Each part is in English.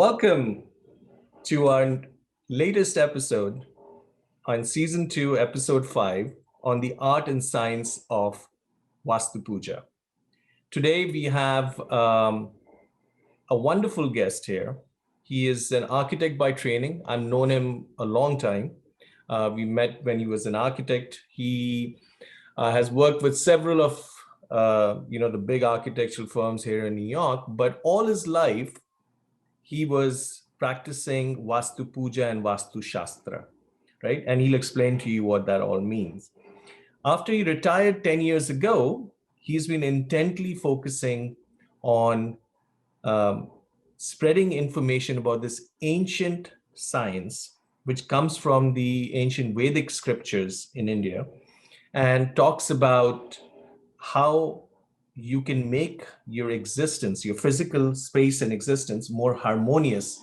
Welcome to our latest episode on season 2, episode 5 on the art and science of Vastu Puja. Today we have a wonderful guest here. He is an architect by training. I've known him a long time. We met when he was an architect. He has worked with several of the big architectural firms here in New York, but all his life he was practicing Vastu Puja and Vastu Shastra, right? And he'll explain to you what that all means. After he retired 10 years ago, he's been intently focusing on spreading information about this ancient science, which comes from the ancient Vedic scriptures in India, and talks about how you can make your existence, your physical space and existence, more harmonious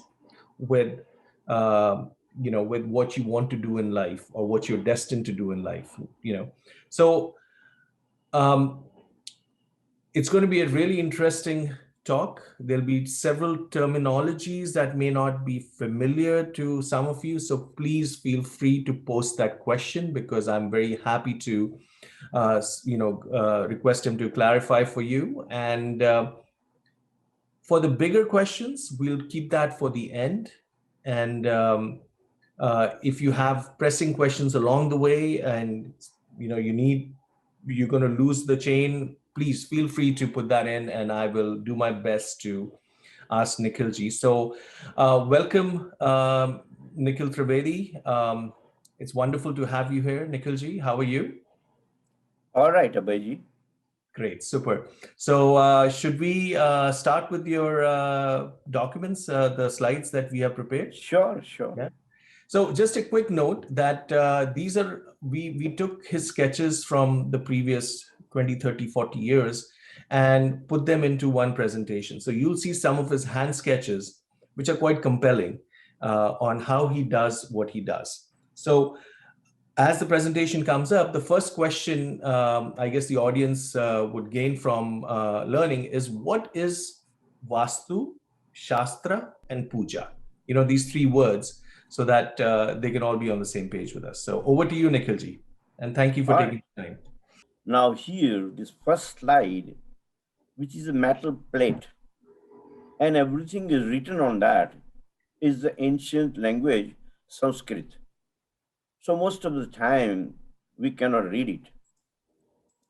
with, with what you want to do in life or what you're destined to do in life. So it's going to be a really interesting talk. There'll be several terminologies that may not be familiar to some of you. So please feel free to post that question because I'm very happy to request him to clarify for you. And for the bigger questions, we'll keep that for the end. And if you have pressing questions along the way and you're going to lose the chain, please feel free to put that in and I will do my best to ask Nikhil ji. So welcome, Nikhil Trivedi. It's wonderful to have you here, Nikhil ji. How are you? All right, Abhay. Great, super. So should we start with your documents, the slides that we have prepared? Sure. Yeah. So just a quick note that these are, we took his sketches from the previous 20, 30, 40 years and put them into one presentation. So you'll see some of his hand sketches, which are quite compelling on how he does what he does. So as the presentation comes up, the first question I guess the audience would gain from learning is what is Vastu, Shastra, and Puja? These three words so that they can all be on the same page with us. So over to you, Nikhil ji. And thank you for taking the time. Now here, this first slide, which is a metal plate, and everything is written on that, is the ancient language, Sanskrit. So most of the time, we cannot read it.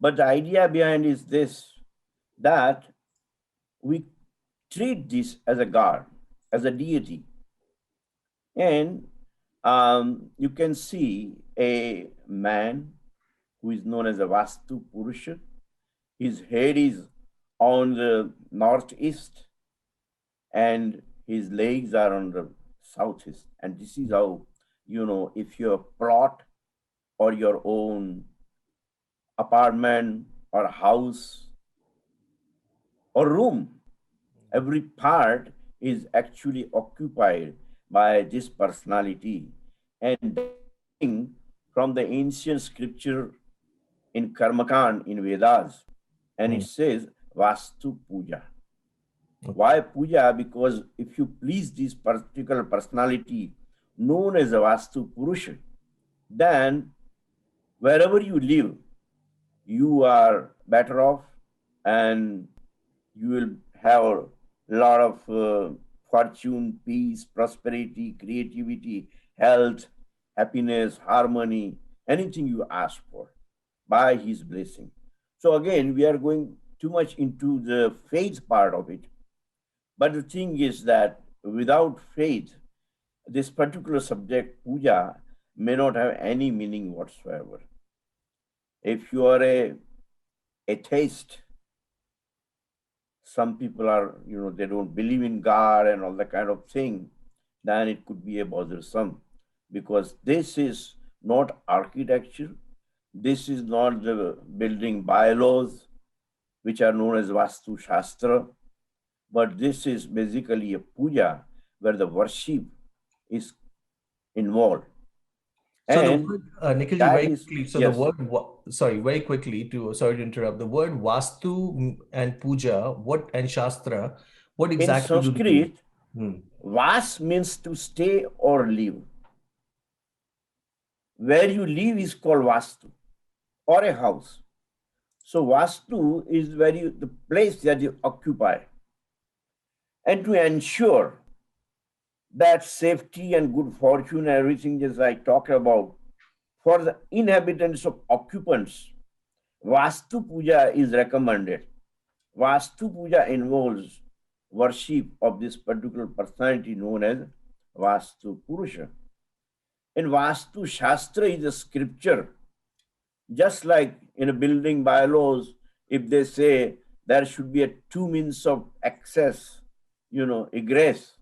But the idea behind is this, that we treat this as a god, as a deity. And you can see a man who is known as a Vastu Purusha. His head is on the northeast and his legs are on the southeast. And this is how, if your plot or your own apartment or house or room, every part is actually occupied by this personality. And from the ancient scripture in Karmakand in Vedas, and it says Vastu Puja. Why Puja? Because if you please this particular personality known as a Vastu Purusha, then wherever you live, you are better off and you will have a lot of fortune, peace, prosperity, creativity, health, happiness, harmony, anything you ask for by his blessing. So again, we are going too much into the faith part of it. But the thing is that without faith, this particular subject, puja, may not have any meaning whatsoever. If you are a atheist, some people are, they don't believe in God and all that kind of thing, then it could be a bothersome because this is not architecture. This is not the building bylaws, which are known as Vastu Shastra, but this is basically a puja where the worship is involved. So the word, Nikhil ji, very quickly, so yes. Very quickly, sorry to interrupt, the word Vastu and Puja, and Shastra, what exactly in Sanskrit, Mm. Vas means to stay or live. Where you live is called Vastu or a house. So Vastu is where the place that you occupy. And to ensure that safety and good fortune, everything as I talked about, for the inhabitants of occupants, Vastu Puja is recommended. Vastu Puja involves worship of this particular personality known as Vastu Purusha. And Vastu Shastra is a scripture, just like in a building bylaws, if they say there should be a 2 means of access, egress,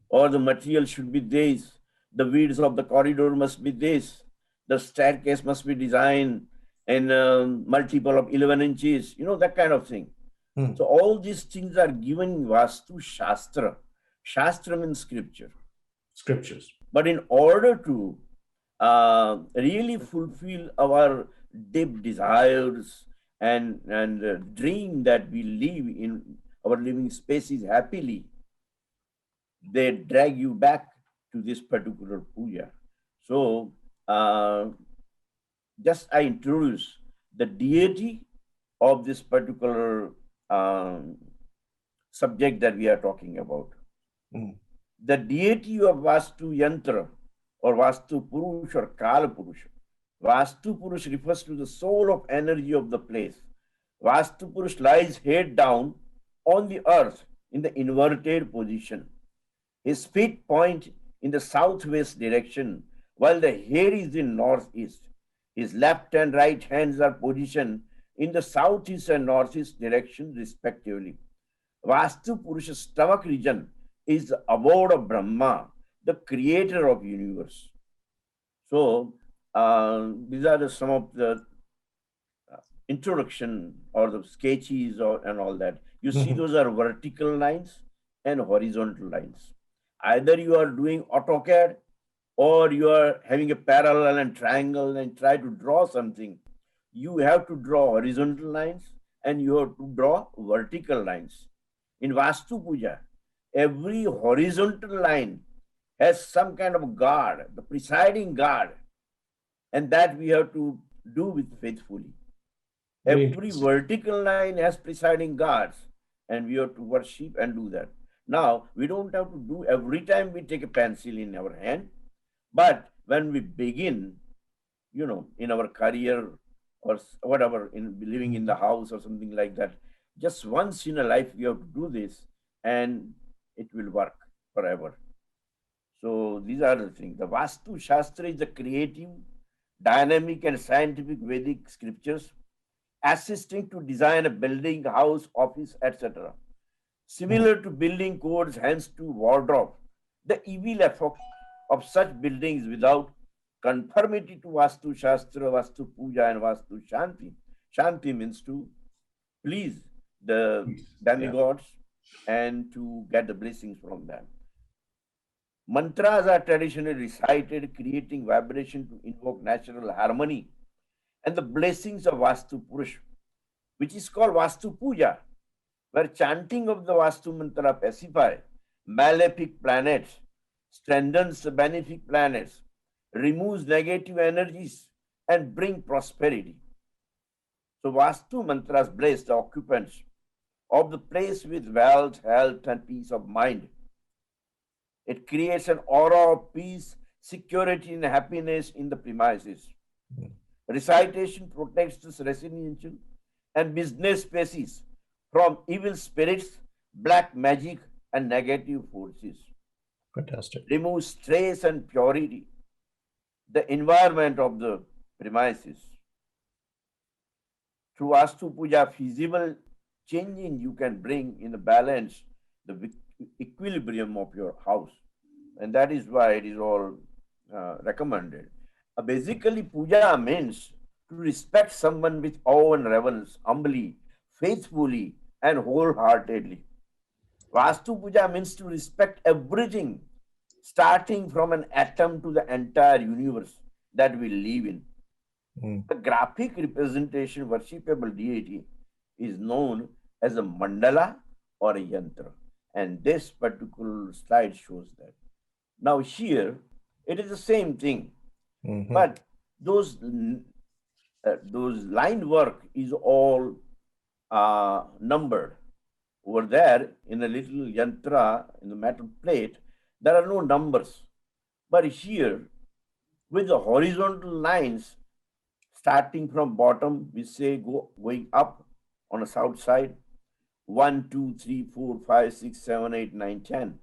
or the material should be this, the width of the corridor must be this, the staircase must be designed in multiple of 11 inches, that kind of thing. So all these things are given in Vastu Shastra. Shastra means scripture. Scriptures. But in order to really fulfill our deep desires and dream that we live in our living spaces happily, they drag you back to this particular puja. So just I introduce the deity of this particular subject that we are talking about. The deity of Vastu Yantra or Vastu Purush or Kaal Purush. Vastu Purush refers to the soul of energy of the place. Vastu Purush lies head down on the earth in the inverted position. His feet point in the southwest direction while the hair is in northeast. His left and right hands are positioned in the southeast and northeast direction respectively. Vastu Purusha's stomach region is the abode of Brahma, the creator of universe. So these are some of the introduction or the sketches and all that. You see, those are vertical lines and horizontal lines. Either you are doing AutoCAD or you are having a parallel and triangle and try to draw something. You have to draw horizontal lines and you have to draw vertical lines. In Vastu Puja, every horizontal line has some kind of guard, the presiding guard, and that we have to do with faithfully. Every vertical line has presiding guards, and we have to worship and do that. Now, we don't have to do every time we take a pencil in our hand, but when we begin, in our career or whatever, in living in the house or something like that, just once in a life we have to do this, and it will work forever. So these are the things. The Vastu Shastra is the creative, dynamic, and scientific Vedic scriptures assisting to design a building, house, office, etc. Similar to building codes, hence to wardrobe. The evil effect of such buildings without conformity to Vastu Shastra, Vastu Puja, and Vastu Shanti. Shanti means to please the demigods and to get the blessings from them. Mantras are traditionally recited, creating vibration to invoke natural harmony and the blessings of Vastu Purush, which is called Vastu Puja, where chanting of the Vastu Mantra pacify malefic planets, strengthens the benefic planets, removes negative energies, and bring prosperity. So Vastu Mantras bless the occupants of the place with wealth, health, and peace of mind. It creates an aura of peace, security, and happiness in the premises. Recitation protects the residential and business spaces from evil spirits, black magic, and negative forces. Fantastic. Removes stress and purity, the environment of the premises. Through Vastu Puja, feasible changing you can bring in the balance, the equilibrium of your house. And that is why it is all recommended. Basically, puja means to respect someone with awe and reverence, humbly, faithfully, and wholeheartedly. Vastu Puja means to respect everything, starting from an atom to the entire universe that we live in. The graphic representation worshipable deity is known as a mandala or a yantra. And this particular slide shows that. Now here, it is the same thing, Mm-hmm. but those line work is all numbered. Over there, in a little yantra, in the metal plate, there are no numbers. But here, with the horizontal lines starting from bottom, we say going up on the south side, 1, 2, 3, 4, 5, 6, 7, 8, 9, 10.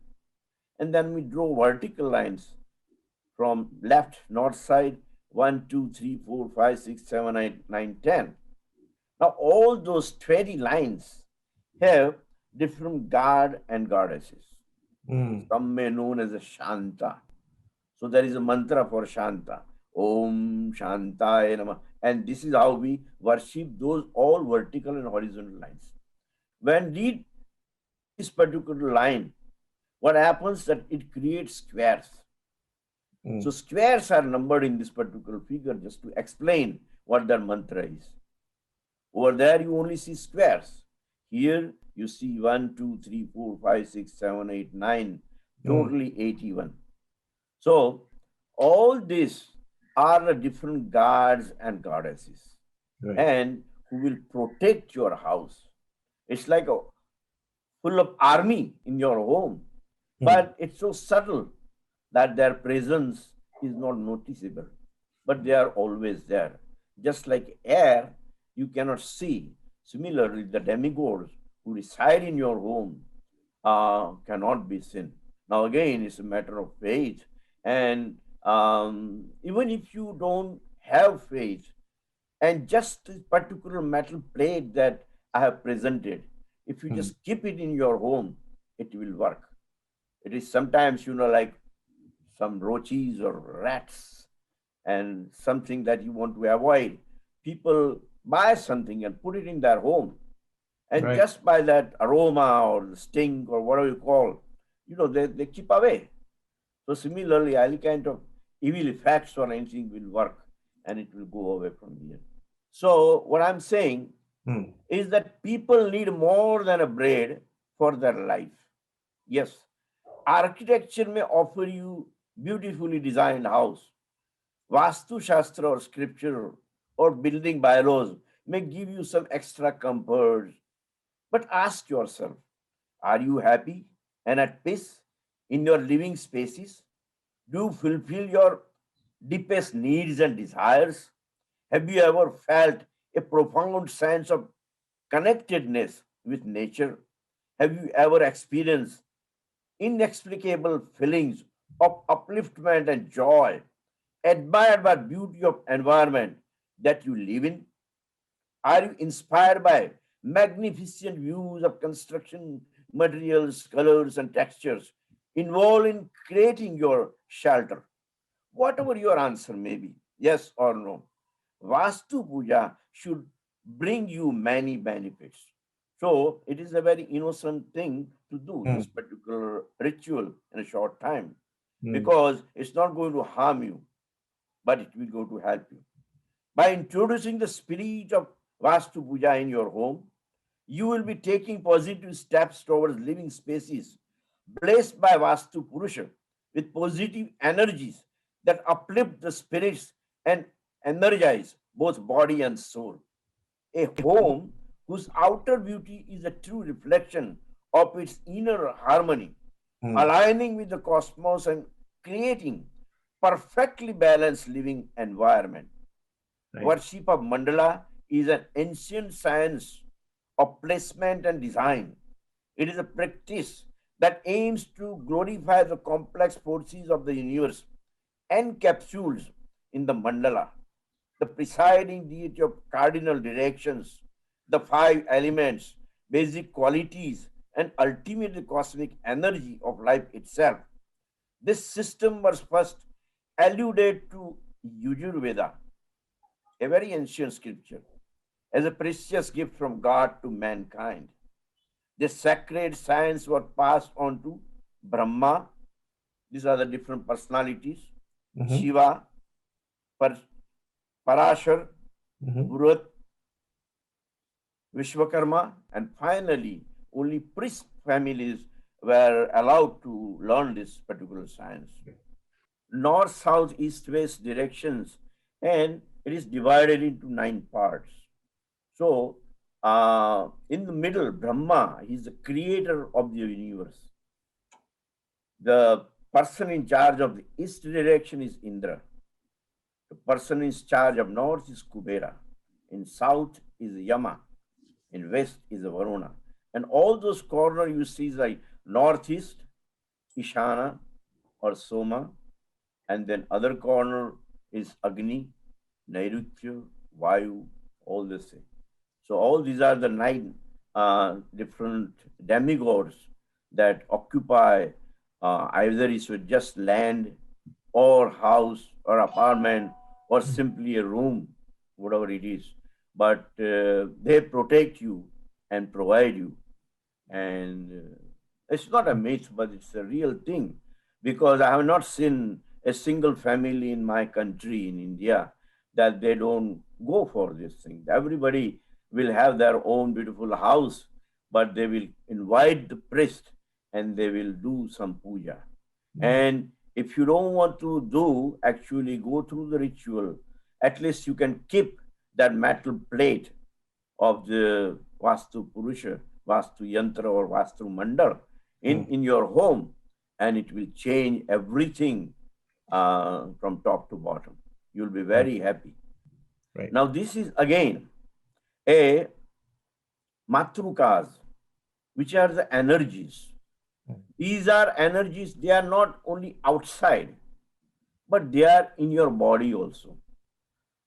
And then we draw vertical lines from left, north side, 1, 2, 3, 4, 5, 6, 7, 8, 9, 10. Now, all those 20 lines have different god and goddesses. Mm. Some may known as a Shanta. So there is a mantra for Shanta. Om Shantaya Namah. And this is how we worship those all vertical and horizontal lines. When read this particular line, what happens that it creates squares. Mm. So squares are numbered in this particular figure just to explain what that mantra is. Over there, you only see squares. Here, you see 1, 2, 3, 4, 5, 6, 7, 8, 9, totally 81. So, all these are the different gods and goddesses, Right. and who will protect your house. It's like a full of army in your home, but it's so subtle that their presence is not noticeable, but they are always there. Just like air, you cannot see. Similarly, the demigods who reside in your home cannot be seen. Now, again, it's a matter of faith. And even if you don't have faith, and just this particular metal plate that I have presented, if you just keep it in your home, it will work. It is sometimes, like some roaches or rats and something that you want to avoid. People buy something and put it in their home. And Right. just by that aroma or stink or whatever you call, they keep away. So similarly, any kind of evil effects or anything will work and it will go away from here. So what I'm saying Mm. is that people need more than a braid for their life. Yes, architecture may offer you beautifully designed house. Vastu Shastra or scripture or building bylaws may give you some extra comfort. But ask yourself, are you happy and at peace in your living spaces? Do you fulfill your deepest needs and desires? Have you ever felt a profound sense of connectedness with nature? Have you ever experienced inexplicable feelings of upliftment and joy, admired by beauty of environment that you live in? Are you inspired by magnificent views of construction materials, colors, and textures involved in creating your shelter? Whatever your answer may be, yes or no, Vastu Puja should bring you many benefits. So it is a very innocent thing to do Mm. this particular ritual in a short time Mm. because it's not going to harm you, but it will go to help you. By introducing the spirit of Vastu Puja in your home, you will be taking positive steps towards living spaces blessed by Vastu Purusha with positive energies that uplift the spirits and energize both body and soul. A home whose outer beauty is a true reflection of its inner harmony, Mm. aligning with the cosmos and creating perfectly balanced living environment. Right. Worship of mandala is an ancient science of placement and design. It is a practice that aims to glorify the complex forces of the universe encapsulated in the mandala, the presiding deity of cardinal directions, the five elements, basic qualities, and ultimately cosmic energy of life itself. This system was first alluded to Yajurveda, a very ancient scripture, as a precious gift from God to mankind. This sacred science was passed on to Brahma. These are the different personalities. Mm-hmm. Shiva, Parashar, Mm-hmm. Vrut, Vishwakarma, and finally, only priest families were allowed to learn this particular science. North, south, east, west directions, and it is divided into 9 parts. So, in the middle, Brahma, he is the creator of the universe. The person in charge of the east direction is Indra. The person in charge of north is Kubera. In south is Yama. In west is Varuna. And all those corners you see like northeast, Ishana or Soma, and then other corner is Agni, Nairutya, Vayu, all this thing. So all these are the 9 different demigods that occupy either it's just land or house or apartment or simply a room, whatever it is. But they protect you and provide you. And it's not a myth, but it's a real thing because I have not seen a single family in my country, in India, that they don't go for this thing. Everybody will have their own beautiful house, but they will invite the priest and they will do some puja. And if you don't want to do, actually go through the ritual, at least you can keep that metal plate of the Vastu Purusha, Vastu Yantra or Vastu Mandal in your home, and it will change everything from top to bottom. You'll be very happy. Right. Now, this is again a Matrukas, which are the energies. These are energies, they are not only outside, but they are in your body also.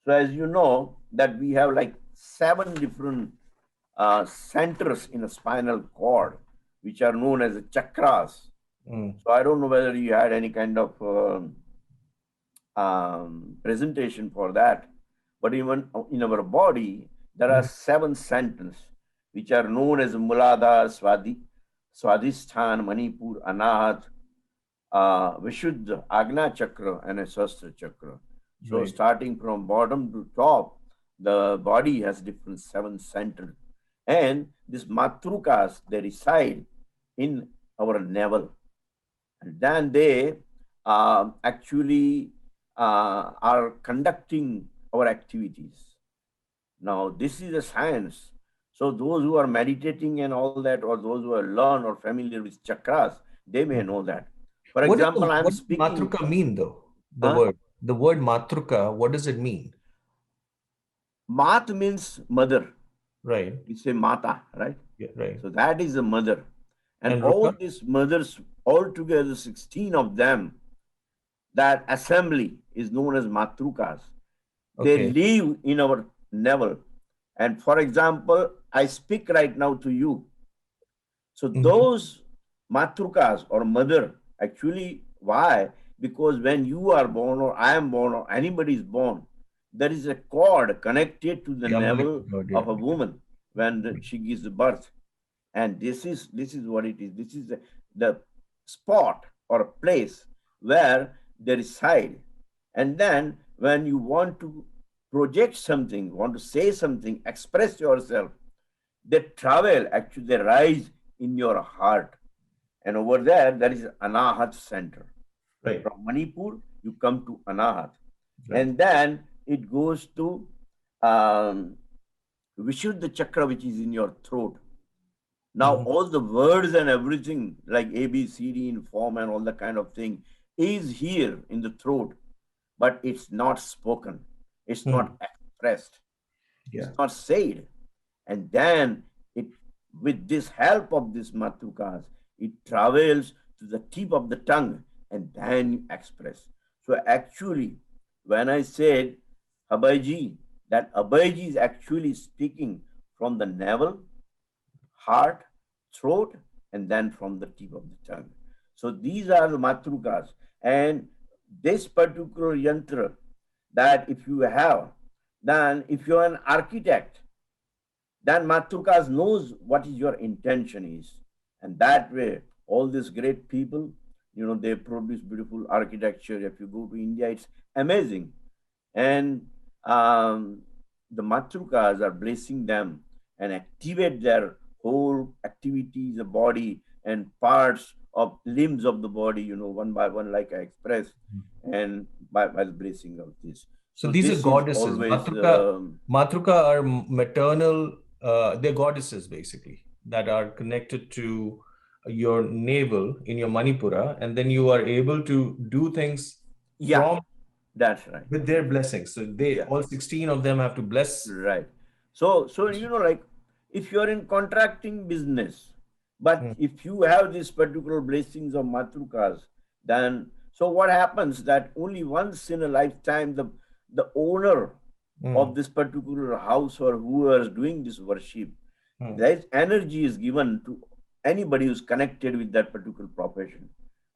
So, as you know, that we have like 7 different centers in a spinal cord, which are known as the chakras. So, I don't know whether you had any kind of presentation for that, but even in our body, there are 7 centers which are known as Muladhara, Swadhisthana, Manipur, Anahat, Vishuddha, Agna Chakra, and a Shastra Chakra. So, starting from bottom to top, the body has different 7 centers. And these Matrukas, they reside in our navel. And then they actually are conducting our activities. Now, this is a science. So, those who are meditating and all that, or those who are learned or familiar with chakras, they may know that. For example, I'm What does speaking. Matruka mean, though? The word Matruka, what does it mean? Mat means mother. Right. We say Mata, right? Yeah, right. So that is a mother. And all Ruka? these mothers, altogether 16 of them, that assembly is known as Matrukas. They live in our navel. And for example, I speak right now to you. So those Matrukas or mother, actually, why? Because when you are born or I am born or anybody is born, there is a cord connected to the navel of a woman when she gives birth. And this is what it is. This is the spot or a place where they reside. And then when you want to project something, want to say something, express yourself, they travel, actually they rise in your heart. And over there is Anahat center. Right. From Manipur, you come to Anahat. Right. And then it goes to Vishuddha Chakra, which is in your throat. Now, all the words and everything, like A, B, C, D in form and all that kind of thing, is here in the throat, but it's not spoken. It's not expressed. It's not said. And then it, with this help of this Matrukas, it travels to the tip of the tongue and then you express. So actually, when I said Abhayji, that Abhayji is actually speaking from the navel, heart, throat, and then from the tip of the tongue. So these are the Matrukas. And this particular yantra, that if you have, then if you're an architect, then Matrukas knows what is your intention is. And that way, all these great people, they produce beautiful architecture. If you go to India, it's amazing. And the Matrukas are blessing them and activate their whole activities, the body, and parts of limbs of the body, one by one, like I expressed, and by the blessing of this. So So these are this is goddesses. always, Matruka are maternal, they're goddesses basically that are connected to your navel in your Manipura, and then you are able to do things yeah, from that's right. with their blessings. So they Yeah. all 16 of them have to bless. Right. So like if you are in contracting business, but Hmm, if you have these particular blessings of Matrukas, then so what happens that only once in a lifetime the owner of hmm, this particular house or whoever is doing this worship, hmm. that energy is given to anybody who's connected with that particular profession,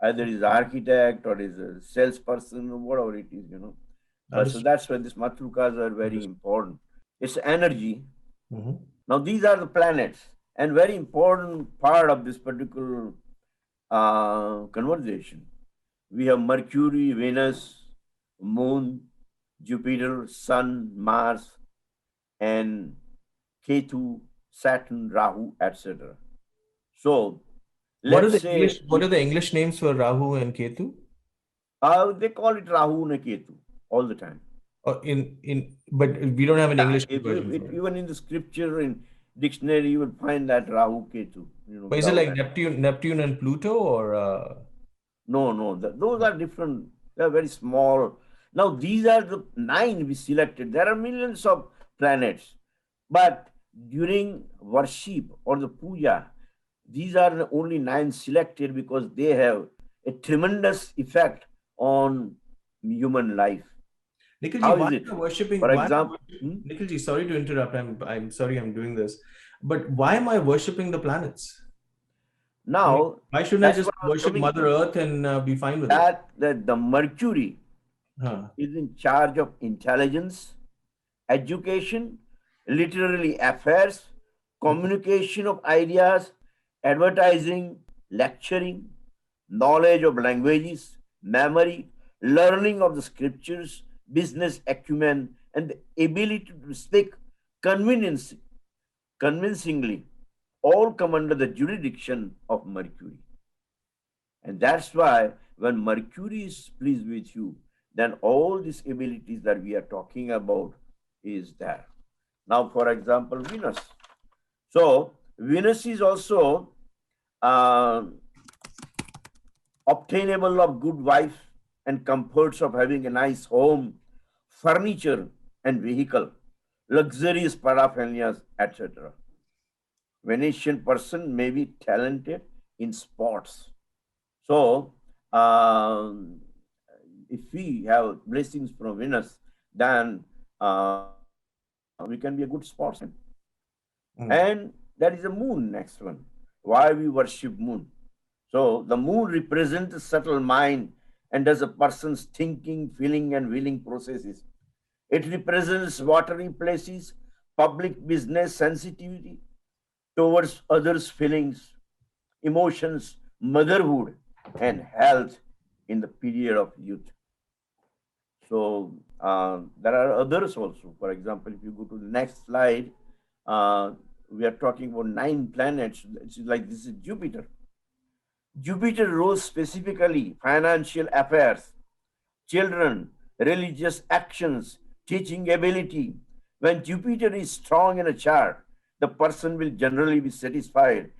either is architect or is a salesperson or whatever it is. But so Understood. that's why these matrukas are very Understood. important. It's energy. Mhm. Now these are the planets, and very important part of this particular conversation. We have Mercury, Venus, Moon, Jupiter, Sun, Mars, and Ketu, Saturn, Rahu, etc. So let's say What are the English names for Rahu and Ketu? they call it Rahu and Ketu all the time. Or but we don't have an Yeah, English version for it. even in the scripture in dictionary you will find that Rahu Ketu, But is it without like any. Neptune and Pluto or No, no, those are different. They are very small. Now these are the nine we selected. There are millions of planets, but during worship or the puja, these are the only nine selected because they have a tremendous effect on human life. Nikhilji, How is it? For example, Nikhilji, sorry to interrupt. I'm sorry I'm doing this. But why am I worshipping the planets? I mean, now why shouldn't I that's just what I was worship coming Mother to. Earth and be fine with it? That the Mercury Huh. is in charge of intelligence, education, literary affairs, communication of ideas, advertising, lecturing, knowledge of languages, memory, learning of the scriptures, business acumen, and the ability to speak convenience, convincingly, all come under the jurisdiction of Mercury. And that's why when Mercury is pleased with you, then all these abilities that we are talking about is there. Now, for example, Venus. So, Venus is also uh, obtainable of good wife and comforts of having a nice home, furniture and vehicle, luxurious paraphernalia, etc. Venetian person may be talented in sports. So, if we have blessings from Venus, then we can be a good sportsman. And Hmm. there is a moon next one. Why we worship moon? So the moon represents the subtle mind and does a person's thinking, feeling, and willing processes. It represents watery places, public business sensitivity towards others' feelings, emotions, motherhood, and health in the period of youth. So there are others also. For example, if you go to the next slide, uh, we are talking about nine planets. It's like this is Jupiter. Jupiter rules specifically financial affairs, children, religious actions, teaching ability. When Jupiter is strong in a chart, the person will generally be satisfied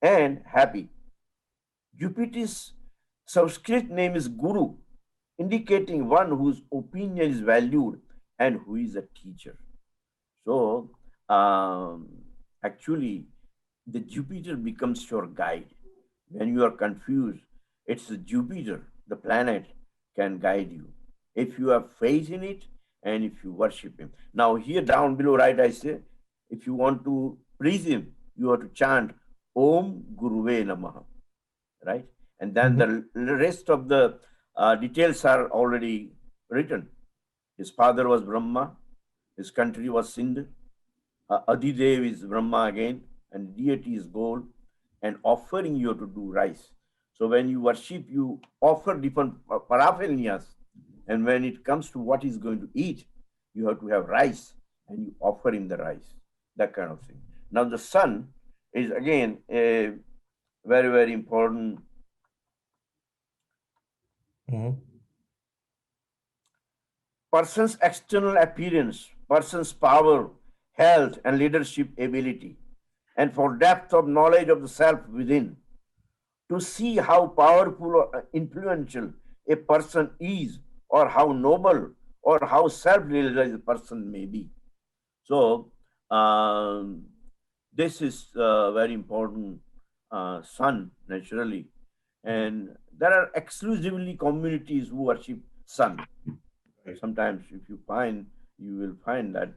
and happy. Jupiter's Sanskrit name is Guru, indicating one whose opinion is valued and who is a teacher. So, actually, the Jupiter becomes your guide. When you are confused, it's the Jupiter, the planet, can guide you. If you have faith in it and if you worship him. Now, here down below, right, I say, if you want to praise him, you have to chant Om Guruve Namaha, right? And then Mhm. the rest of the details are already written. His father was Brahma, his country was Sindh, Adidev is Brahma again, and deity is gold, and offering you to do rice. So when you worship, you offer different paraphernalias, and when it comes to what he's going to eat, you have to have rice, and you offer him the rice, that kind of thing. Now the sun is again a very, very important. Mhm. Person's external appearance, person's power, health, and leadership ability, and for depth of knowledge of the self within, to see how powerful or influential a person is, or how noble or how self realized a person may be. So, um, this is very important, sun, naturally. And there are exclusively communities who worship sun. Right. Sometimes, if you find, you will find that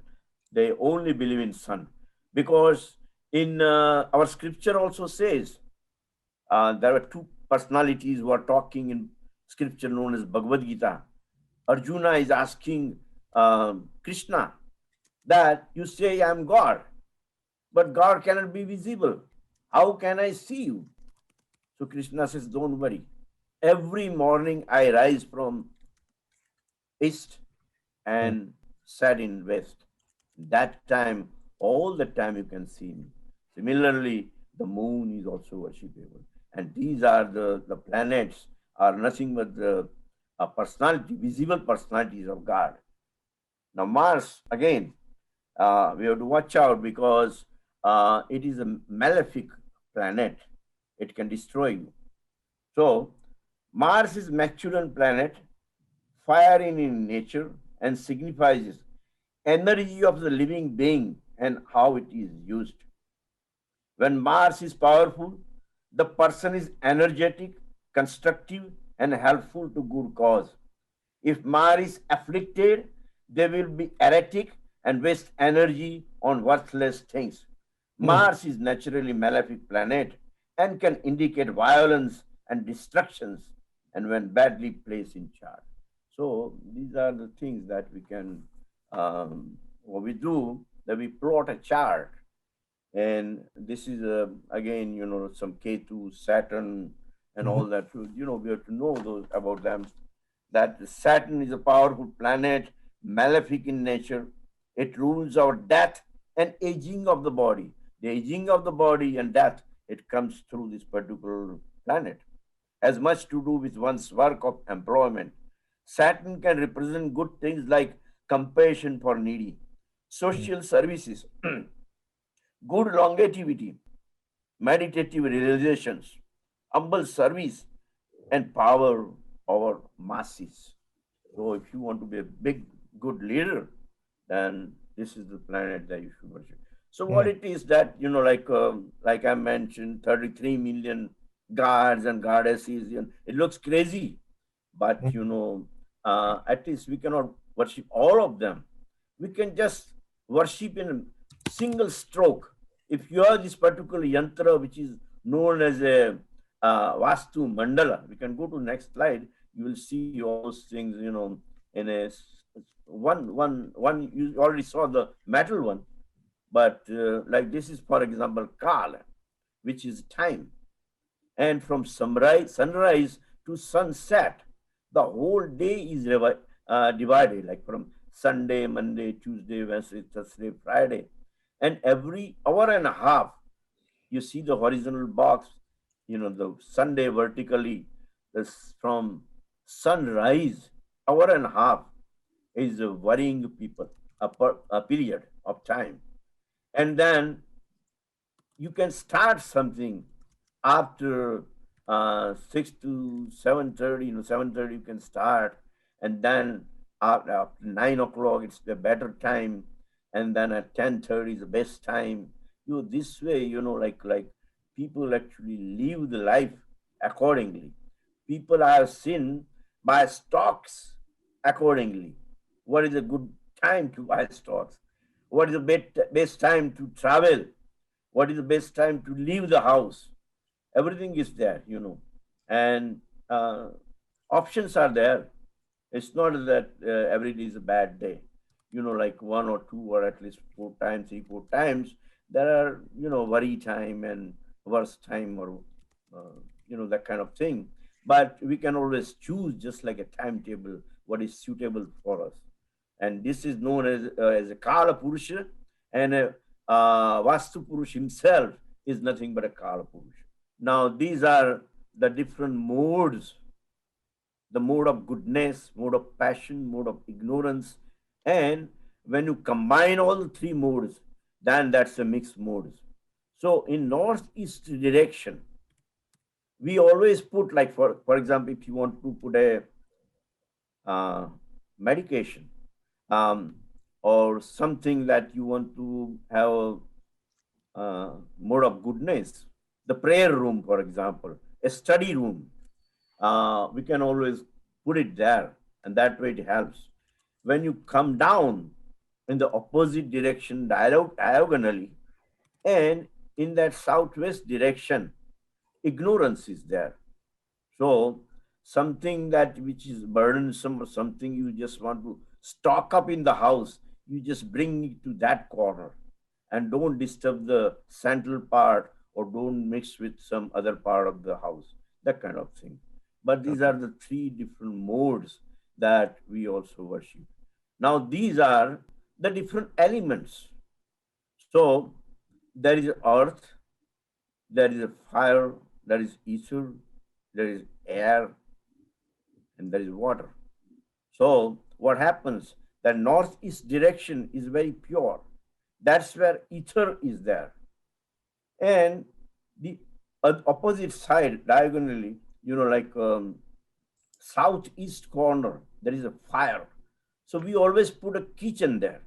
they only believe in sun. Because in our scripture also says there are two personalities who are talking in scripture known as Bhagavad Gita. Arjuna is asking Krishna that you say I am God, but God cannot be visible. How can I see you? So Krishna says, don't worry. Every morning I rise from east Mm. and set in west. That time, all the time you can see me. Similarly, the moon is also worshipable. And these are the planets are nothing but the personality, visible personalities of God. Now Mars, again, we have to watch out because it is a malefic planet. It can destroy you. So Mars is masculine planet, fire in nature, and signifies energy of the living being and how it is used. When Mars is powerful, the person is energetic, constructive, and helpful to good cause. If Mars is afflicted, they will be erratic and waste energy on worthless things. Mm. Mars is naturally malefic planet and can indicate violence and destructions and when badly placed in charge. So these are the things that we can what we do that we plot a chart, and this is again some Ketu, Saturn, and Mhm. all that. So, we have to know those about them. That Saturn is a powerful planet, malefic in nature. It rules our death and aging of the body. The aging of the body and death, it comes through this particular planet. Has much to do with one's work of employment. Saturn can represent good things like compassion for needy, Mm. social services, good longevity, meditative realizations, humble service, and power over masses. So, if you want to be a big, good leader, then this is the planet that you should worship. So, what Mm. it is that like I mentioned, 33 million gods and goddesses. It looks crazy, but Mm. at least we cannot worship all of them. We can just worship in a single stroke. If you have this particular yantra, which is known as a Vastu Mandala, we can go to next slide. You will see all those things, in one. You already saw the metal one, but like this is, for example, Kaal, which is time, and from sunrise to sunset, the whole day is divided, like from Sunday, Monday, Tuesday, Wednesday, Thursday, Friday, and every hour and a half, you see the horizontal box, the Sunday vertically, this from sunrise, hour and a half is worrying people, a period of time, and then you can start something after 6 to 7:30. 7:30 you can start, and then after 9 o'clock it's the better time, and then at 10:30 is the best time. This way, like people actually live the life accordingly. People are seen by stocks accordingly. What is a good time to buy stocks? What is the best time to travel? What is the best time to leave the house? Everything is there. And options are there. It's not that every day is a bad day. Like one or two or at least 4 times, 3, 4 times, there are worry time and worst time, or that kind of thing. But we can always choose, just like a timetable, what is suitable for us. And this is known as a Kala Purusha, and Vastu Purush himself is nothing but a Kala Purusha. Now, these are the different modes: the mode of goodness, mode of passion, mode of ignorance. And when you combine all the three modes, then that's a mixed modes. So, in northeast direction, we always put, like, for example, if you want to put a uh, medication, um, or something that you want to have a mode of goodness, the prayer room, for example, a study room, we can always put it there, and that way it helps. When you come down in the opposite direction diagonally, and in that southwest direction, ignorance is there. So something that which is burdensome, or something you just want to stock up in the house, you just bring it to that corner, and don't disturb the central part, or don't mix with some other part of the house, that kind of thing. But these are Okay. the three different modes that we also worship. Now these are the different elements. So there is earth, there is a fire, there is ether, there is air, and there is water. So what happens? The northeast direction is very pure. That's where ether is there. And the opposite side, diagonally, like southeast corner, there is a fire. So we always put a kitchen there.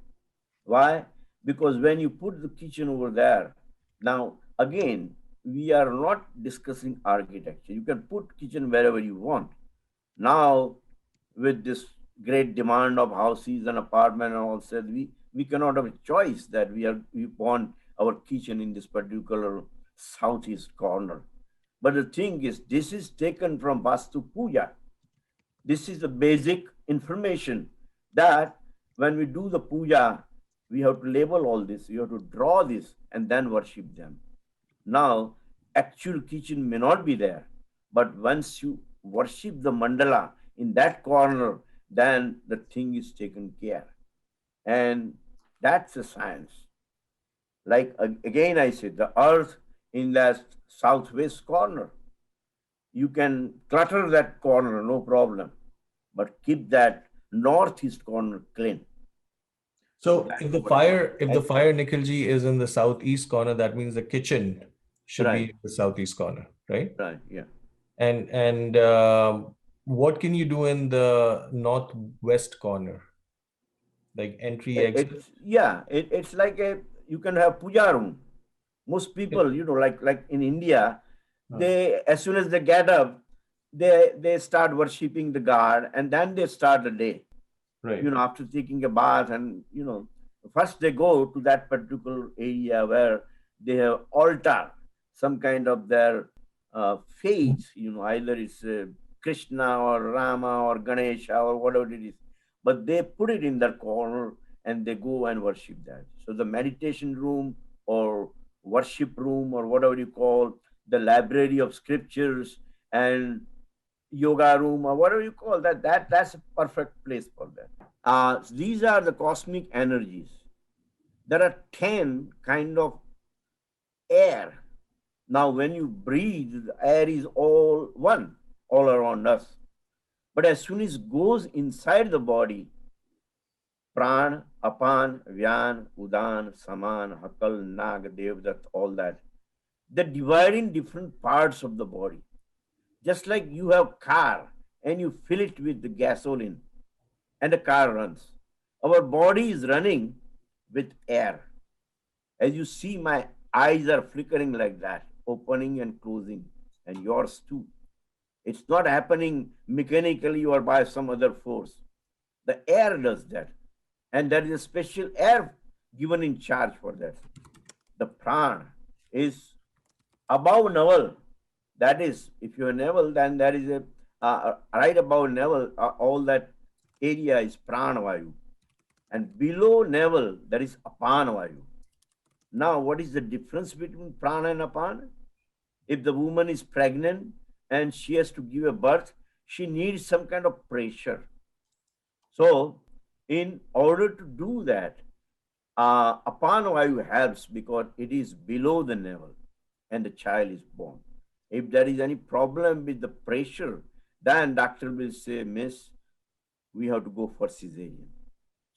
Why? Because when you put the kitchen over there, now again, we are not discussing architecture. You can put kitchen wherever you want. Now, with this great demand of houses and apartment and all said, we cannot have a choice that we want our kitchen in this particular southeast corner. But the thing is, this is taken from Vastu Puja. This is the basic information that when we do the puja, we have to label all this, we have to draw this, and then worship them. Now, actual kitchen may not be there, but once you worship the mandala in that corner, then the thing is taken care. And that's a science. Like again, I said, the earth in that southwest corner, you can clutter that corner, no problem, but keep that northeast corner clean. So So that's what it is. if the And fire, Nikhilji, is in the southeast corner, that means the kitchen should be right, in the southeast corner, right? right, yeah. And what can you do in the northwest corner, like entry, exit? It's like a, you can have puja room. Most It- people, like in India, uh, they, as soon as they get up, they start worshiping the god, and then they start the day. right. After taking a bath, and first they go to that particular area where they have altar, some kind of their faith, either it's Krishna or Rama or Ganesha or whatever it is, but they put it in their corner, and they go and worship that. So the meditation room, or worship room, or whatever you call, the library of scriptures, and yoga room, or whatever you call that's a perfect place for that. These are the cosmic energies. There are 10 kind of air. Now, when you breathe, the air is all one, all around us. But as soon as it goes inside the body, pran, apan, vyan, udan, saman, hakal, nag, devdat, all that, they divide in different parts of the body. Just like you have car and you fill it with the gasoline, and the car runs. Our body is running with air. As you see, my eyes are flickering like that, opening and closing, and yours too. It's not happening mechanically or by some other force. The air does that. And there is a special air given in charge for that. The pran is above navel. That is, if you are navel, then there is a right above navel, all that area is pranavayu. And below navel, there is apanavayu. Now, what is the difference between prana and apan? If the woman is pregnant and she has to give a birth, she needs some kind of pressure. So, in order to do that, apanavayu helps because it is below the navel and the child is born. If there is any problem with the pressure, then doctor will say, Miss, we have to go for cesarean.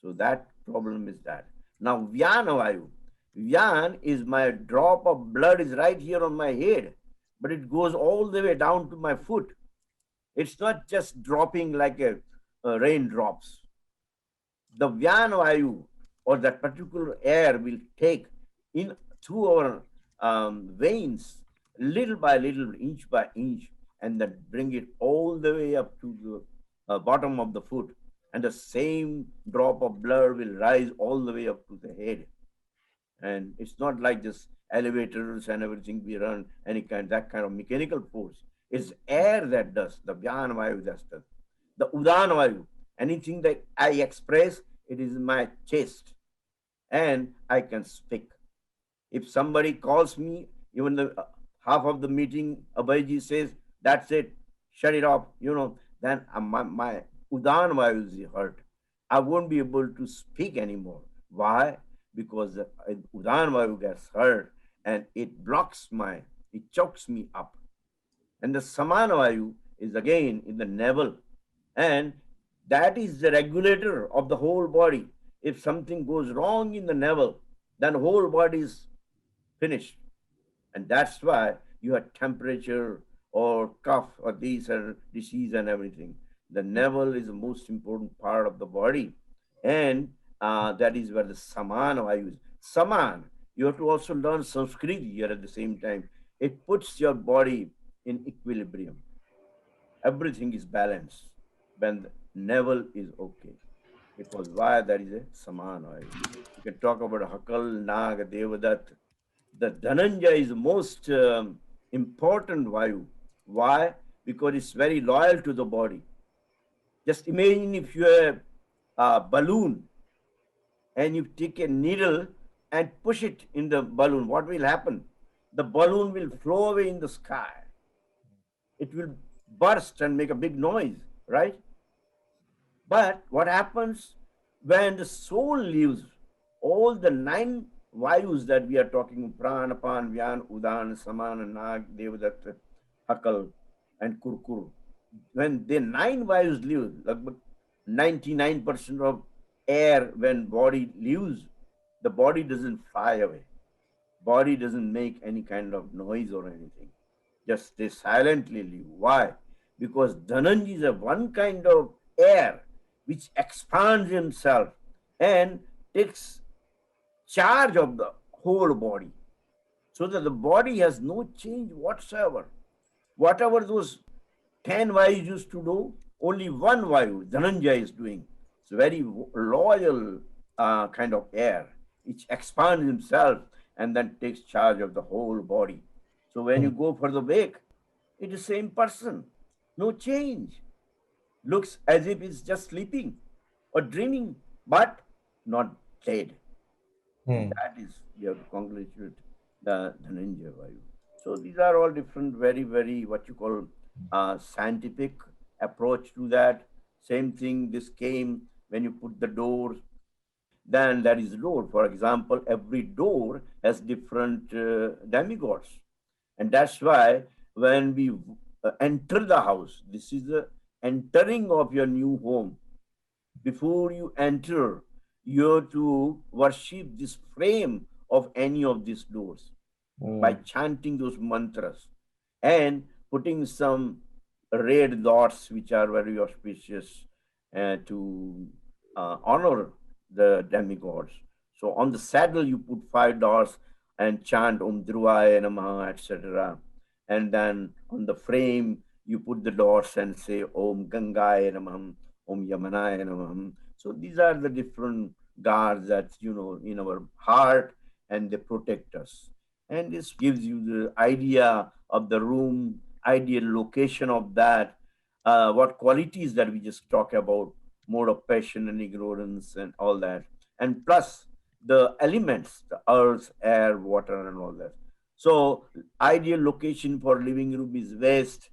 So that problem is that. Now, Vyana Vayu. Vyan is my drop of blood is right here on my head, but it goes all the way down to my foot. It's not just dropping like a raindrops. The Vyana Vayu or that particular air will take in through our veins little by little, inch by inch, and then bring it all the way up to the bottom of the foot. And the same drop of blood will rise all the way up to the head. And it's not like just elevators and everything we run, any kind, that kind of mechanical force. It's air that does, the Vyana Vayu that does. The Udana Vayu, anything that I express, it is in my chest and I can speak. If somebody calls me, even the half of the meeting, Abhayji says, that's it, shut it off, then my Udan Vayu is hurt. I won't be able to speak anymore. Why? Because the Udan Vayu gets hurt and it chokes me up. And the Samana Vayu is again in the navel. And that is the regulator of the whole body. If something goes wrong in the navel, then whole body is finished. And that's why you have temperature or cough or these are disease and everything. The navel is the most important part of the body. And that is where the Samana Vayu is. Saman, you have to also learn Sanskrit here at the same time. It puts your body in equilibrium. Everything is balanced when the navel is okay. Because why there is a Samana Vayu. You can talk about Hakal, Nag, Devadat. The Dhananja is the most important Vayu. Why? Because it's very loyal to the body. Just imagine if you have a balloon and you take a needle and push it in the balloon, what will happen? The balloon will flow away in the sky. It will burst and make a big noise, right? But what happens when the soul leaves? All the nine Vayus that we are talking, Pran, Apan, Vyan, Udan, Saman, Nag, Devadatta, Hakal, and Kurkur, when the nine Vayus leave, like 99% of air when body leaves, the body doesn't fly away. Body doesn't make any kind of noise or anything. Just they silently leave. Why? Because Dhananji is a one kind of air which expands himself and takes charge of the whole body so that the body has no change whatsoever. Whatever those 10 Vayus used to do, only one Vayu, Dhananjaya, is doing. It's a very loyal kind of air, which expands himself and then takes charge of the whole body. So when you go for the wake, it is the same person, no change. Looks as if it's just sleeping or dreaming, but not dead. And that is, you have to congratulate the Dhananjaya Vayu. So these are all different, very, very, what you call scientific approach to that. Same thing, this came when you put the door, then there is door. For example, every door has different demigods. And that's why when we enter the house, this is the entering of your new home. Before you enter, you have to worship this frame of any of these doors by chanting those mantras and putting some red dots, which are very auspicious to honor the demigods. So on the saddle, you put 5 dots and chant Om Dhruvaya Namaha, etc. And then on the frame, you put the dots and say Om Gangaya Namaham, Om Yamanaya Namaham. So these are the different guards that, in our heart, and they protect us. And this gives you the idea of the room, ideal location of that, what qualities that we just talk about, mode of passion and ignorance and all that. And plus the elements, the earth, air, water, and all that. So ideal location for living room is west,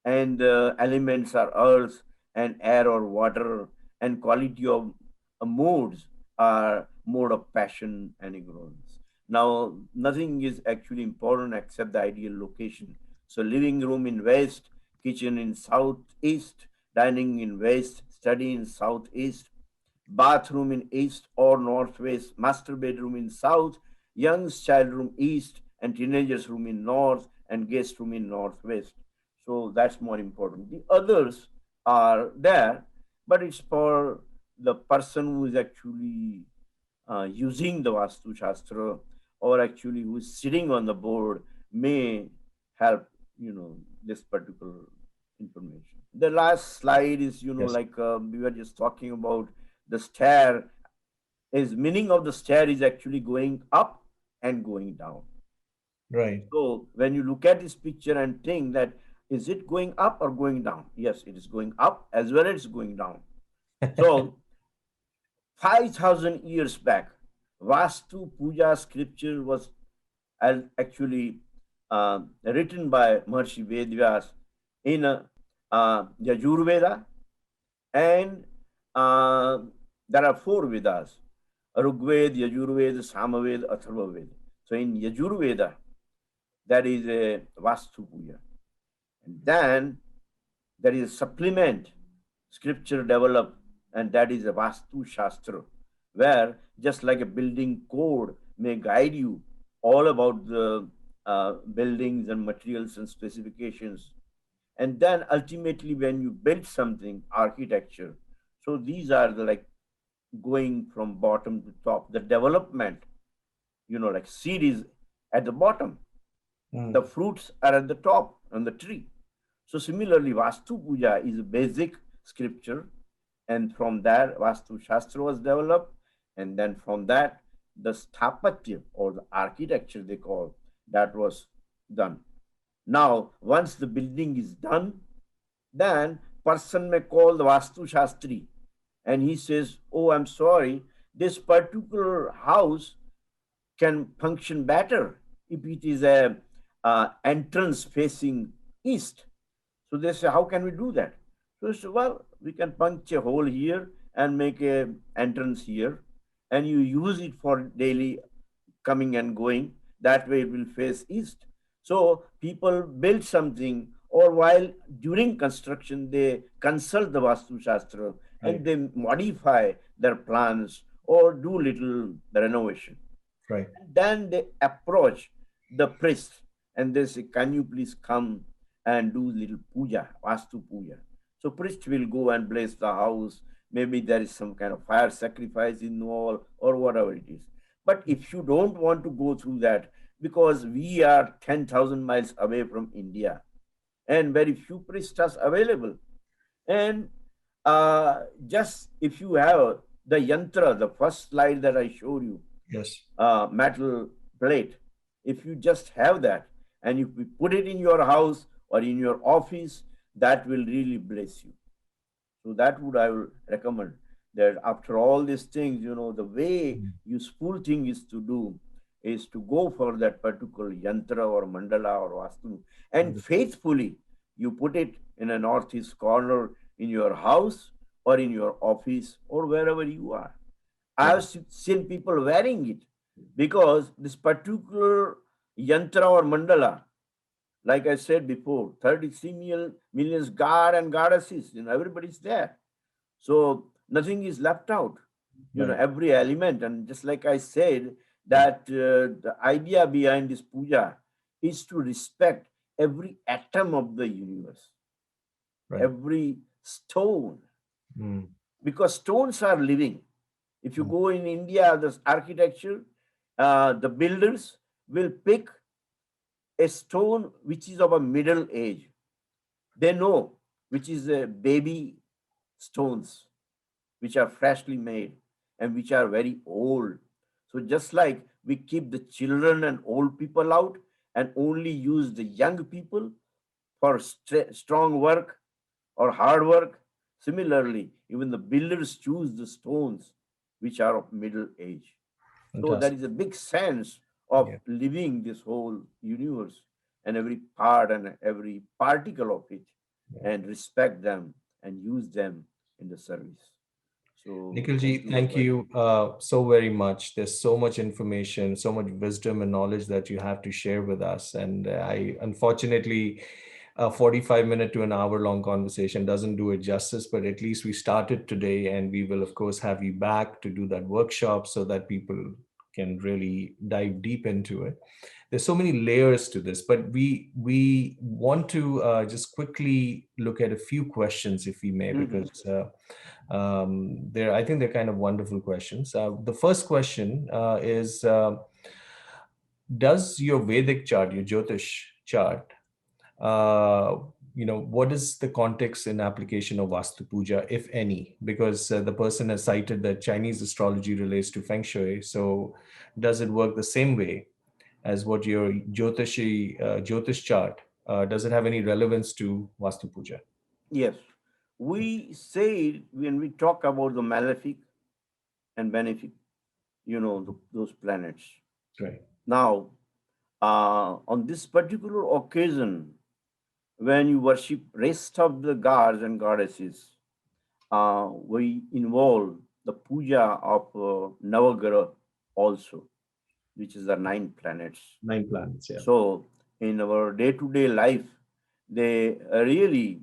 and the elements are earth and air or water, and quality of modes are mode of passion and ignorance. Now, nothing is actually important except the ideal location. So living room in west, kitchen in southeast, dining in west, study in southeast, bathroom in east or northwest, master bedroom in south, young's child room east, and teenagers room in north, and guest room in northwest. So that's more important. The others are there, but it's for the person who is actually using the Vastu Shastra, or actually who is sitting on the board may help, this particular information. The last slide is, Yes. like we were just talking about the stair. Is meaning of the stair is actually going up and going down. Right. So when you look at this picture and think that is it going up or going down? Yes, it is going up as well as going down. So 5,000 years back, Vastu Puja scripture was actually written by Maharishi Vedas in Yajurveda, and uh, there are four Vedas: Rigveda, Yajurveda, Samaveda, Atharvaveda. So in Yajurveda, that is a Vastu Puja. And then there is a supplement scripture developed, and that is a Vastu Shastra, where just like a building code may guide you all about the buildings and materials and specifications. And then ultimately, when you build something, architecture. So these are the like going from bottom to top. The development, like seed is at the bottom, Mm. the fruits are at the top on the tree. So similarly, Vastu Puja is a basic scripture, and from there Vastu Shastra was developed, and then from that the Sthapatya or the architecture they call that was done. Now, once the building is done, then person may call the Vastu Shastri, and he says, "Oh, I'm sorry, this particular house can function better if it is a entrance facing east." So they say, how can we do that? So they say, well, we can punch a hole here and make a entrance here, and you use it for daily coming and going. That way it will face east. So people build something, or while during construction they consult the Vastu Shastra and Right. they modify their plans or do little renovation. Right. And then they approach the priest and they say, can you please come and do little puja, Vastu Puja? So priest will go and bless the house. Maybe there is some kind of fire sacrifice involved or whatever it is. But if you don't want to go through that, because we are 10,000 miles away from India and very few priests are available. And just if you have the yantra, the first slide that I showed you, Yes. metal plate, if you just have that and if you put it in your house or in your office, that will really bless you. So that would I will recommend, that after all these things, the way Mm. useful thing is to do is to go for that particular yantra or mandala or vastu, and Understood. faithfully you put it in a northeast corner in your house or in your office or wherever you are. I have Right. seen people wearing it because this particular yantra or mandala, like I said before, 33 millions god and goddesses, everybody's there. So nothing is left out, Right. every element. And just like I said, that the idea behind this puja is to respect every atom of the universe, Right. every stone, Mm. because stones are living. If you Mm. go in India, the architecture, the builders will pick a stone which is of a middle age. They know which is a baby stones, which are freshly made and which are very old. So just like we keep the children and old people out and only use the young people for strong work or hard work, similarly, even the builders choose the stones which are of middle age. So there Fantastic. is a big sense of Yeah. living this whole universe and every part and every particle of it, Yeah. and respect them and use them in the service. So thank Nikhilji, you, thank Abhay. you so very much. There's so much information, so much wisdom and knowledge that you have to share with us. And I, unfortunately, a 45-minute to an hour long conversation doesn't do it justice, but at least we started today, and we will, of course, have you back to do that workshop so that people can really dive deep into it. There's so many layers to this, but we want to just quickly look at a few questions, if we may, Mhm. because I think they're kind of wonderful questions. The first question is: does your Vedic chart, your Jyotish chart, uh, what is the context and application of Vastu Puja, if any? Because the person has cited that Chinese astrology relates to Feng Shui. So, does it work the same way as what your Jyotish chart? Does it have any relevance to Vastu Puja? Yes, we say when we talk about the malefic and benefic, those planets. Right. Now, on this particular occasion, when you worship rest of the gods and goddesses, we involve the puja of Navagraha also, which is the nine planets. Nine planets. Yeah. So, in our day-to-day life, they really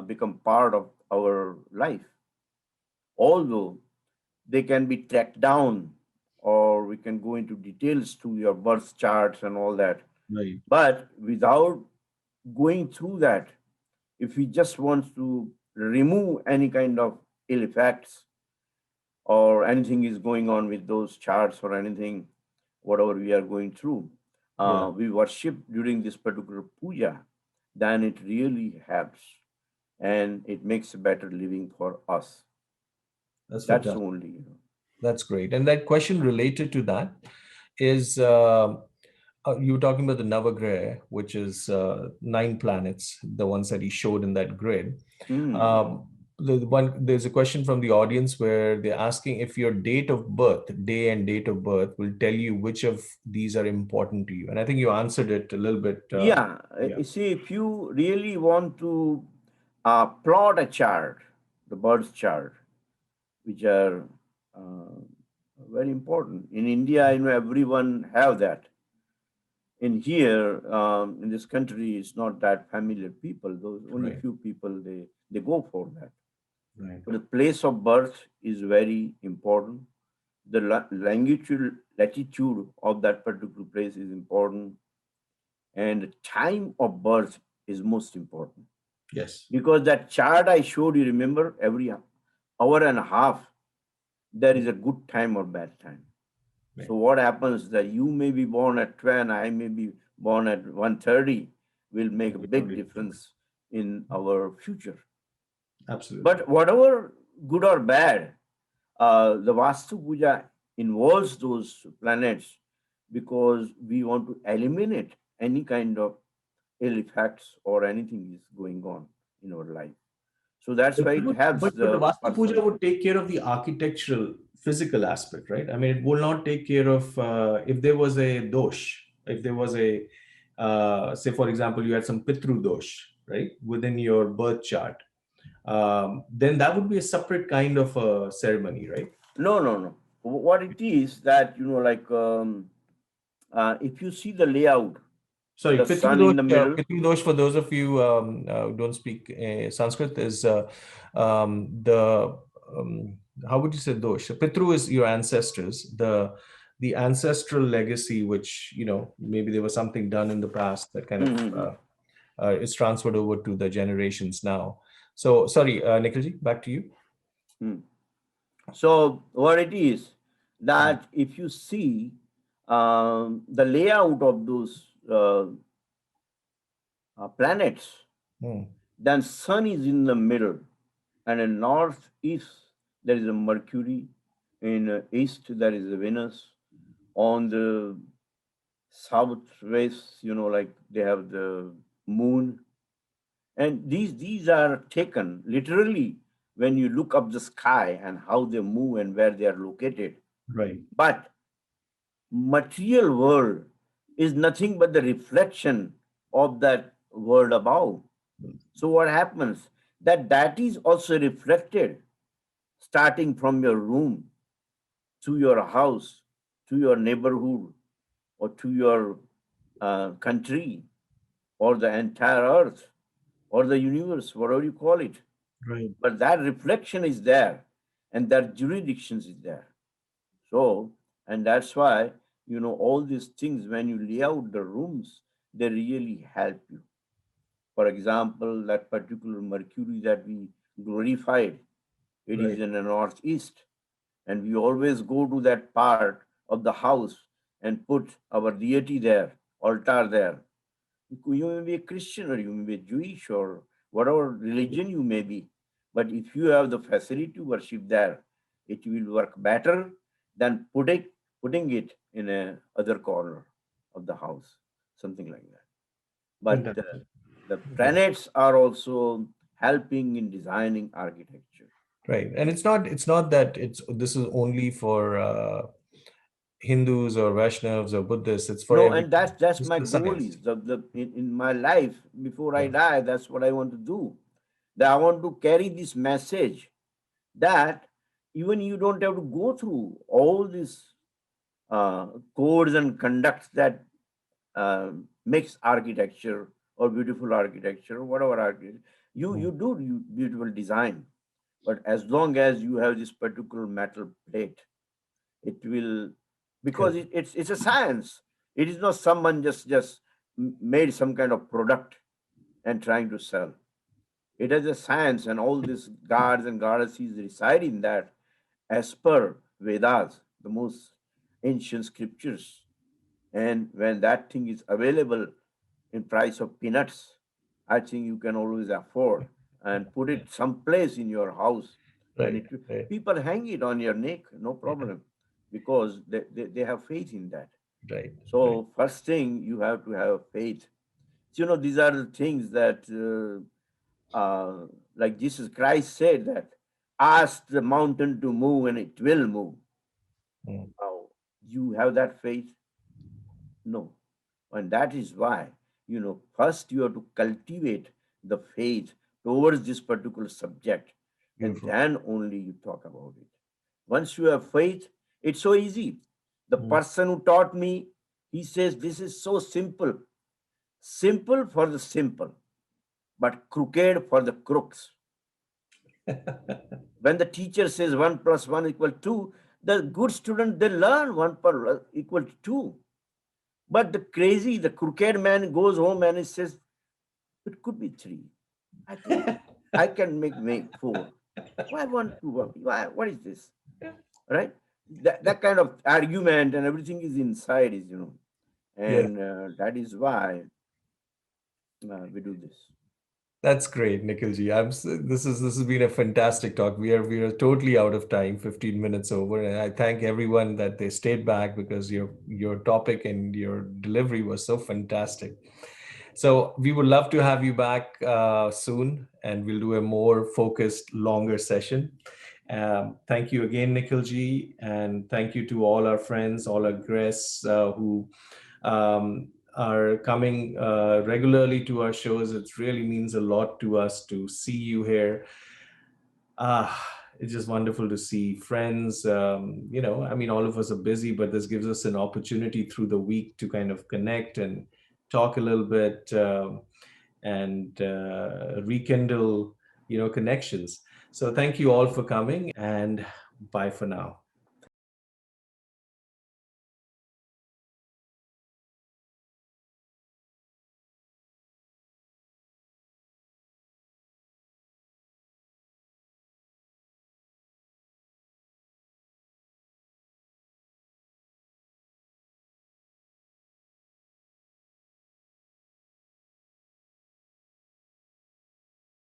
become part of our life. Although they can be tracked down, or we can go into details to your birth charts and all that. Right. But without going through that, if we just want to remove any kind of ill effects or anything is going on with those charts or anything, whatever we are going through, Yeah. we worship during this particular puja, then it really helps and it makes a better living for us. That's That's fantastic. only. That's great. And that question related to that is you were talking about the Navagraha, which is nine planets, the ones that he showed in that grid. Hmm. Um, there's a question from the audience where they're asking if your date of birth, day and date of birth, will tell you which of these are important to you. And I think you answered it a little bit. Yeah, Yeah. you see, if you really want to plot a chart, the birth chart, which are uh, very important in India, everyone have that. In here, in this country, it's not that familiar. People, those only Right. few people, they go for that. Right. But the place of birth is very important. The latitude of that particular place is important, and the time of birth is most important, Yes. because that chart I showed you, remember, every hour and a half there is a good time or bad time. Right. So what happens that you may be born at 12, I may be born at 1:30, will make a Make a big totally different. difference in our future. Absolutely. But whatever good or bad, the Vastu Puja involves those planets because we want to eliminate any kind of ill effects or anything is going on in our life. So that's But why that it would, helps but the the Vastu Puja person. would take care of the architectural, physical aspect, right? I mean, it will not take care of if there was a dosh, if there was a, say, for example, you had some Pitru dosh, right, within your birth chart, then that would be a separate kind of a ceremony, right? No, no, no. What it is that, like, if you see the layout, Sorry, the sun in the middle. Pitru dosh for those of you who don't speak Sanskrit is the how would you say dosh? Pitru is your ancestors, the ancestral legacy, which maybe there was something done in the past that kind of Mhm. is transferred over to the generations now. So sorry, Nikhilji, back to you. Mm. So what it is that if you see the layout of those planets, Hmm. then sun is in the middle, and in northeast there is a Mercury, in east there is a Venus, on the southwest, like they have the moon, and these are taken literally when you look up the sky and how they move and where they are located. Right. But material world is nothing but the reflection of that world above. So what happens that is also reflected starting from your room to your house, to your neighborhood, or to your country, or the entire earth, or the universe, whatever you call it. Right. But that reflection is there, and that jurisdiction is there. So, and that's why, all these things, when you lay out the rooms, they really help you. For example, that particular Mercury that we glorified, it is Right. in the northeast, and we always go to that part of the house and put our deity there, altar there. You may be a Christian, or you may be Jewish, or whatever religion you may be. But if you have the facility to worship there, it will work better than putting it in a other corner of the house, something like that. But Fantastic. the Right. planets are also helping in designing architecture. Right. And it's not that it's this is only for Hindus or Vaishnavas or Buddhists. It's for No, every. and that's It's my the goal science. is in my life before I Yeah. die. That's what I want to do. That I want to carry this message that even you don't have to go through all these codes and conducts that makes architecture or beautiful architecture, whatever architecture Mm. you beautiful design. But as long as you have this particular metal plate, it will, because Help. it's a science. It is not someone just made some kind of product and trying to sell. It has a science, and all these gods and goddesses reside in that, as per Vedas, the most ancient scriptures. And when that thing is available in price of peanuts, I think you can always afford and put it someplace in your house, and Right. Right. people hang it on your neck, no Yeah. problem, because they have faith in that. Right. Right. So first thing, you have to have faith. So, these are the things that like Jesus Christ said, that ask the mountain to move and it will move. Mm. Now, you have that faith? No. And that is why, first you have to cultivate the faith towards this particular subject, and Beautiful. then only you talk about it. Once you have faith, it's so easy. The Mm. person who taught me, he says, this is so simple. Simple for the simple, but crooked for the crooks. When the teacher says 1 plus 1 equal 2, the good student, they learn 1 per equal to 2. But the crazy, the crooked man goes home and he says, it could be 3. I think I can make 4. Why 1, 2? Why, what is this? Right? That kind of argument and everything is inside, Yeah. and that is why we do this. That's great, Nikhilji. This has been a fantastic talk. We are totally out of time, 15 minutes over, and I thank everyone that they stayed back because your topic and your delivery was so fantastic. So we would love to have you back soon, and we'll do a more focused, longer session. Thank you again, Nikhilji, and thank you to all our friends, all our guests who are coming regularly to our shows. It really means a lot to us to see you here. It's just wonderful to see friends. I mean, all of us are busy, but this gives us an opportunity through the week to kind of connect and talk a little bit and rekindle, connections. So thank you all for coming, and bye for now.